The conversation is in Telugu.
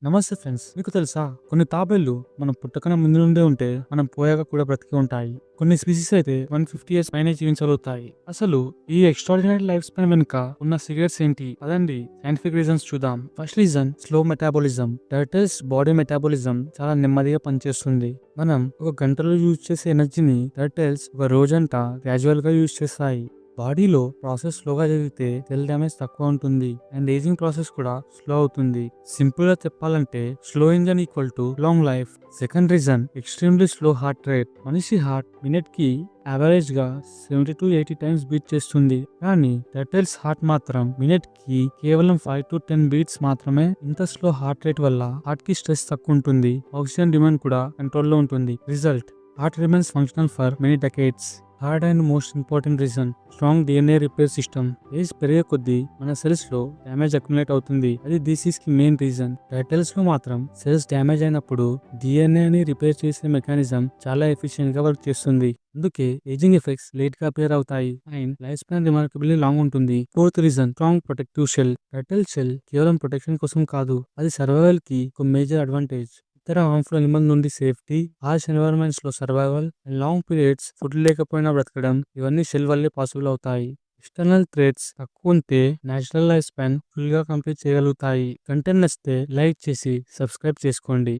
నమస్తే ఫ్రెండ్స్, మీకు తెలుసా కొన్ని తాబేళ్లు మనం పుట్టకన ముందు నుండే ఉంటే మనం పోయాక కూడా బ్రతికి ఉంటాయి. కొన్ని స్పీసీస్ అయితే 150 ఇయర్స్ పైనే జీవించగలుగుతాయి. అసలు ఈ ఎక్స్ట్రాడినరీ లైఫ్ స్పాన్ వెనుక ఉన్న సీక్రెట్స్ ఏంటి? అదండి సైంటిఫిక్ రీజన్స్ చూద్దాం. First reason slow metabolism. Turtles body metabolism చాలా నెమ్మదిగా పనిచేస్తుంది. మనం ఒక గంటలో యూజ్ చేసే ఎనర్జీని టర్టిల్స్ ఒక రోజంతా గ్రాడ్యువల్ గా యూజ్ చేస్తాయి. బాడీలో ప్రాసెస్ స్లోగా జరిగితే సెల్ డ్యామేజ్ తక్కువ ఉంటుంది అండ్ ఏజింగ్ ప్రాసెస్ కూడా స్లో అవుతుంది. సింపుల్ గా చెప్పాలంటే slow engine equal to long life. Second reason extremely slow heart rate. మనిషి హార్ట్ మినిట్ కి యావరేజ్ గా 70 to 80 టైమ్స్ బీట్ చేస్తుంది. కానీ టర్టిల్స్ హార్ట్ మాత్రం మినిట్ కి కేవలం 5 to 10 బీట్స్ మాత్రమే. ఇంత స్లో హార్ట్ రేట్ వల్ల హార్ట్ కి స్ట్రెస్ తక్కువ ఉంటుంది, ఆక్సిజన్ డిమాండ్ కూడా కంట్రోల్లో ఉంటుంది. Result heart remains functional for many decades. Third and most important reason strong DNA repair system. Age పెరిగే కొద్దీ మన సెల్స్ లో డ్యామేజ్ అక్యుములేట్ అవుతుంది. అది డిసీజ్ కి మెయిన్ రీజన్. టర్టిల్స్ లో మాత్రం సెల్స్ డ్యామేజ్ అయినప్పుడు డిఎన్ఏ ని రిపేర్ చేసే మెకానిజం చాలా ఎఫిషియెంట్ గా వర్క్ చేస్తుంది. అందుకే ఏజింగ్ ఎఫెక్ట్స్ లేట్ గా అపేర్ అవుతాయి and life span remarkably long ఉంటుంది. Fourth reason strong protective shell. Turtle shell కేవలం ప్రొటెక్షన్ కోసం కాదు, అది సర్వైవల్ కి ఒక మేజర్ అడ్వాంటేజ్. ఇతర హార్మ్ఫుల్ అనిమల్ నుండి సేఫ్టీ, హార్ష్ ఎన్వైరన్మెంట్స్ లో survival and long periods food లేకపోయినా బ్రతకడం, ఇవన్నీ షెల్ వల్లే పాసిబుల్ అవుతాయి. ఎక్స్టర్నల్ థ్రెట్స్ తక్కువ ఉంటే నేచురల్ లైఫ్ స్పాన్ ఫుల్ గా కంప్లీట్ చేయగలుగుతాయి. కంటెంట్ నచ్చితే లైక్ చేసి సబ్స్క్రైబ్ చేసుకోండి.